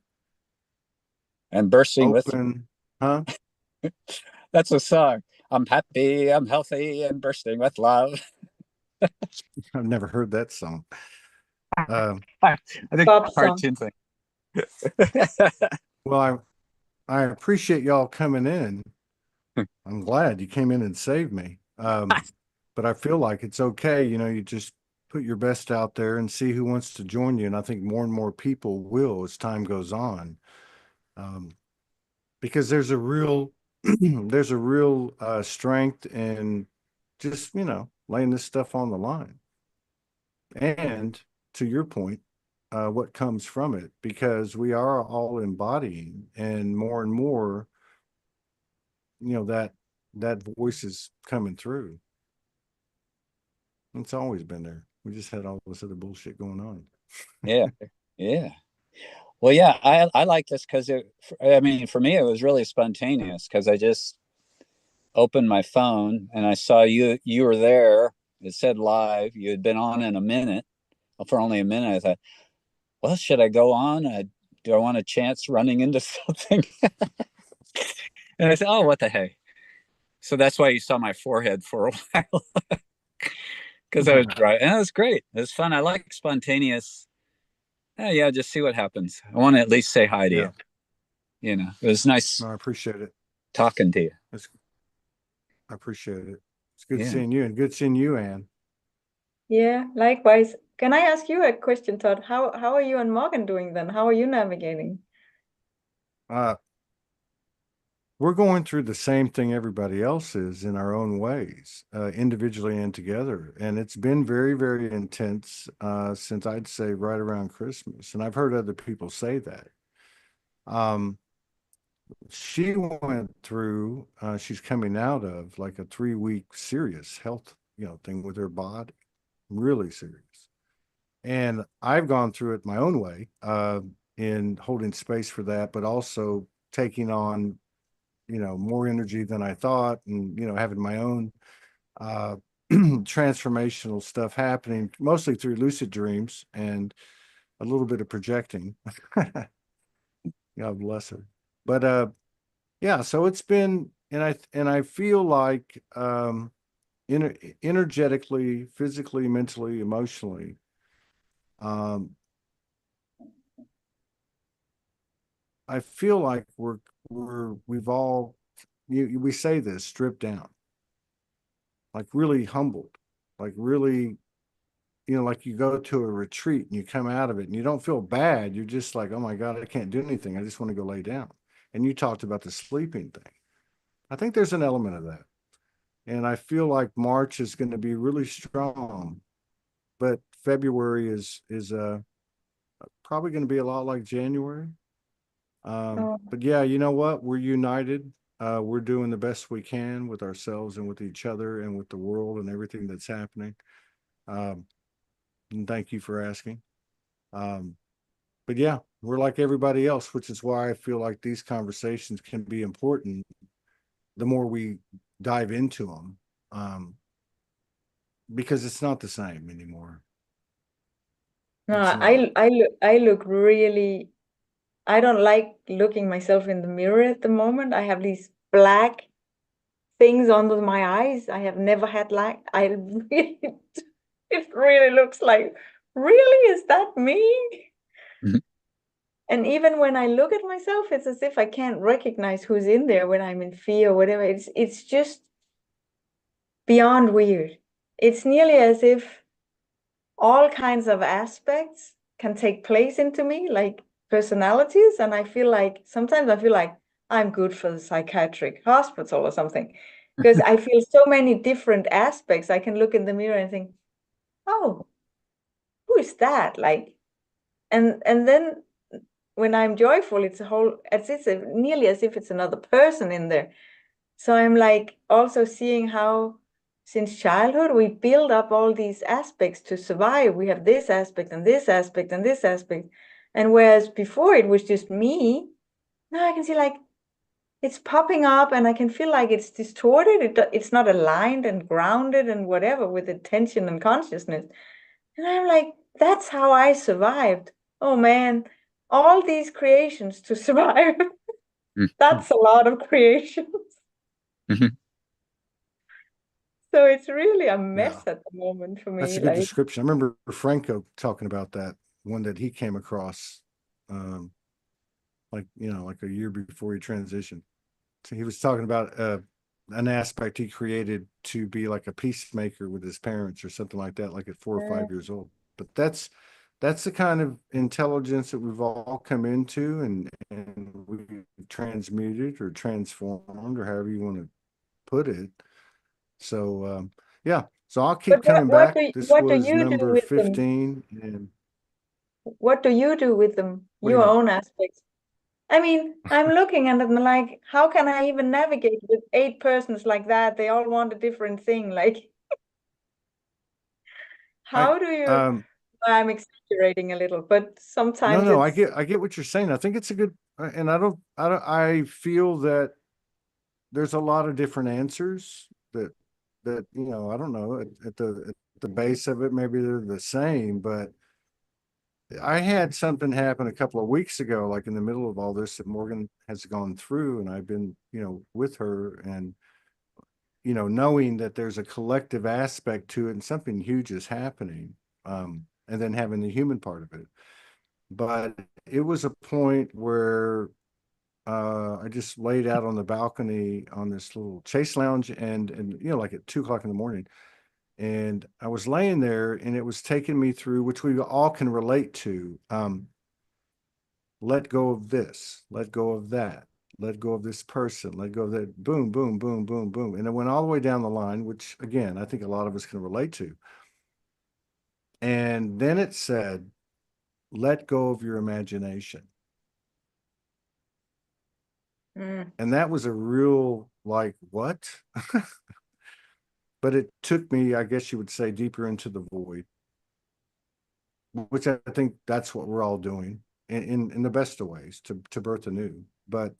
bursting open. Huh? That's a song. I'm happy, I'm healthy, and bursting with love. I've never heard that song. I think Bob song. cartoon thing. Well, I appreciate y'all coming in. I'm glad you came in and saved me. But I feel like it's okay. You know, you just put your best out there and see who wants to join you. And I think more and more people will as time goes on. Because there's a real, there's a real strength in just, you know, laying this stuff on the line. And to your point, what comes from it, because we are all embodying and more, you know, that voice is coming through. It's always been there. We just had all this other bullshit going on. Yeah. Yeah. Well, yeah, I like this because I mean, for me, it was really spontaneous because I just opened my phone and I saw you were there. It said live. You had been on in a minute, for only a minute. I thought, well, should I go on? Do I want a chance running into something? And I said, oh, what the heck? So that's why you saw my forehead for a while. Because I was dry. And it was great. It was fun. I like spontaneous. Yeah, just see what happens. I want to at least say hi to you. You know, it was nice No, I appreciate it. talking to you. I appreciate it. It's good Yeah. seeing you, and good seeing you, Anne. Yeah, likewise. Can I ask you a question, Todd? How are you and Morgan doing then? How are you navigating? We're going through the same thing everybody else is in our own ways, individually and together. And it's been very, very intense since I'd say right around Christmas. And I've heard other people say that. She went through, she's coming out of like a 3-week serious health, thing with her body, really serious. And I've gone through it my own way, in holding space for that, but also taking on, more energy than I thought, and, having my own transformational stuff happening, mostly through lucid dreams and a little bit of projecting. God bless her. But yeah, so it's been, and I feel like energetically, physically, mentally, emotionally, um, I feel like we've all, we say this, stripped down, like really humbled, like really, like you go to a retreat and you come out of it and you don't feel bad. You're just like, oh my God, I can't do anything. I just want to go lay down. And you talked about the sleeping thing. I think there's an element of that. And I feel like March is going to be really strong, but February is probably going to be a lot like January. Oh, But yeah, you know what? We're united. We're doing the best we can with ourselves and with each other and with the world and everything that's happening. Um, and thank you for asking. Um, but yeah, we're like everybody else, which is why I feel like these conversations can be important the more we dive into them, because it's not the same anymore. no, It's not. I look really, I don't like looking myself in the mirror at the moment. I have these black things under my eyes. I have never had like, I really, it really looks like, really, is that me? Mhm. And even when I look at myself, it's as if I can't recognize who's in there when I'm in fear or whatever. It's just beyond weird. It's nearly as if all kinds of aspects can take place into me, like personalities. And I feel like sometimes I feel like I'm good for the psychiatric hospital or something. Because I feel so many different aspects. I can look in the mirror and think, oh, who is that? Like, and then when I'm joyful, it's a whole, it's nearly as if it's another person in there. So I'm like also seeing how since childhood we build up all these aspects to survive. We have this aspect and this aspect and this aspect. And whereas before it was just me, now I can see like it's popping up and I can feel like it's distorted. It's not aligned and grounded and whatever with attention and consciousness. And I'm like, that's how I survived. Oh man, all these creations to survive. That's a lot of creations. Mhm. So it's really a Yeah, mess at the moment for that's me. a good Like, description. I remember Franco talking about that one that he came across, um, like a year before he transitioned. So he was talking about an aspect he created to be like a peacemaker with his parents or something like that, like at 4 or 5 years old. But that's the kind of intelligence that we've all come into, and we've transmuted or transformed or however you want to put it. So yeah, so I'll but keep coming what back. do This what do was you do number with them? 15. And What do you do with them? what do you Your mean? own aspects. I mean, I'm looking at them like, how can I even navigate with 8 persons like that? They all want a different thing. Like, I how do you? um I'm exaggerating a little, but no, sometimes no, I it's get what you're saying. I think it's a good, and I feel that there's a lot of different answers that I don't know, at the base of it, maybe they're the same. But I had something happen a couple of weeks ago, like in the middle of all this, that Morgan has gone through, and I've been, with her, and knowing that there's a collective aspect to it and something huge is happening, and then having the human part of it. But it was a point where I just laid out on the balcony on this little chase lounge and you know, like at 2 o'clock in the morning. And I was laying there and it was taking me through, which we all can relate to. Let go of this, let go of that, let go of this person, let go of that, boom, boom, boom, boom, boom. And it went all the way down the line, which again, I think a lot of us can relate to. And then it said, let go of your imagination. And that was a real, like, what? But it took me, I guess you would say, deeper into the void, which I think that's what we're all doing in the best of ways to birth anew. But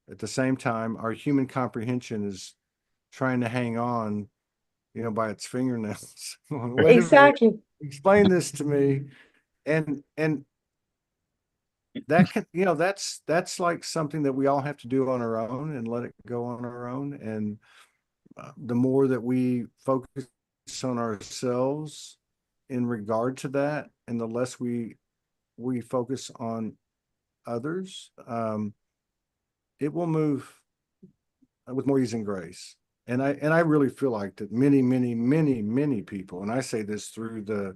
at the same time, our human comprehension is trying to hang on, you know, by its fingernails. Wait a minute, Exactly. explain this to me. And that can, you know, that's like something that we all have to do on our own and let it go on our own. And the more that we focus on ourselves in regard to that, and the less we focus on others, it will move with more ease and grace. And I really feel like that many people, and I say this through the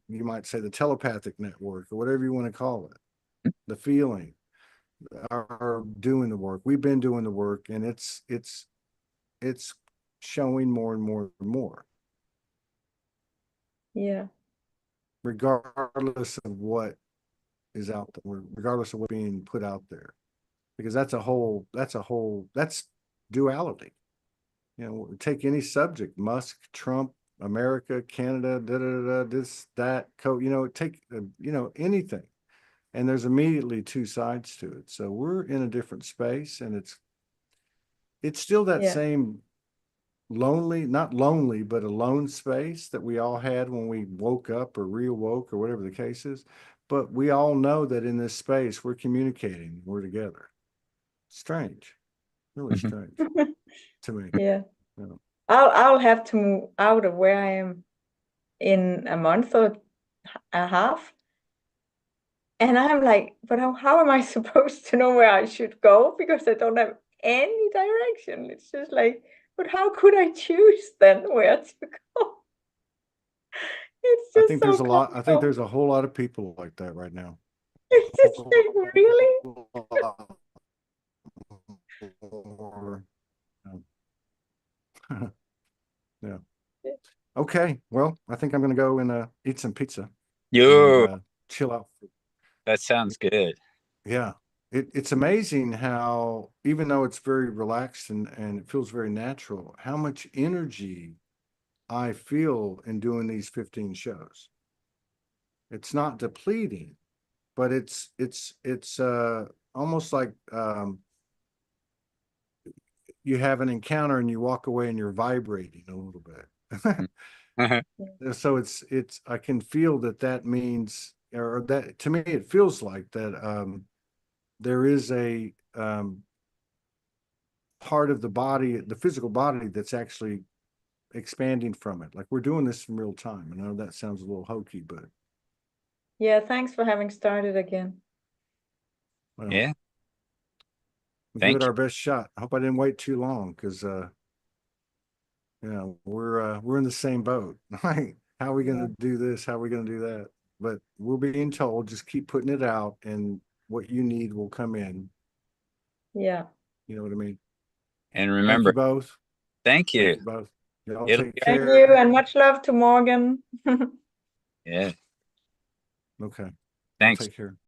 you might say the telepathic network or whatever you want to call it, the feeling, are doing the work. We've been doing the work, and it's showing more and more and more. Yeah. Regardless of what is out there, regardless of what's being put out there, because that's duality. You know, take any subject, Musk, Trump, America, Canada, this, that, you know, take, you know, anything. And there's immediately two sides to it. So we're in a different space, and it's still that same lonely, not lonely, but alone space that we all had when we woke up or reawoke or whatever the case is. But we all know that in this space, we're communicating, we're together. Strange, really strange to me. Yeah. Yeah. I'll have to move out of where I am in a month or a half. And I'm like, but how am I supposed to know where I should go? Because I don't have any direction. It's just like, but how could I choose then where to go? It's I just think so there's a lot, I think complicated. there's a whole lot of people like that right now. It's just like, really? Yeah. Okay. Well, I think I'm gonna go and eat some pizza Yo, and chill out. that sounds good. Yeah. It's amazing how, even though it's very relaxed and it feels very natural, how much energy I feel in doing these 15 shows. It's not depleting, but it's almost like you have an encounter and you walk away and you're vibrating a little bit. So it's I can feel that means, or that to me it feels like that there is a part of the body, the physical body, that's actually expanding from it. Like we're doing this in real time. I know that sounds a little hokey, but Yeah, thanks for having started again. well, Yeah, we'll give thank it you. our best shot. I hope I didn't wait too long, because you know, we're in the same boat. Like, how are we gonna do this? How are we gonna do that? But we're being told, just keep putting it out, and what you need will come in. Yeah. You know what I mean? And Thank remember, you both. thank Thank you. you both. Y'all It'll take be, Thank you, care. and much love to Morgan. yeah, Okay. Y'all thanks. take care.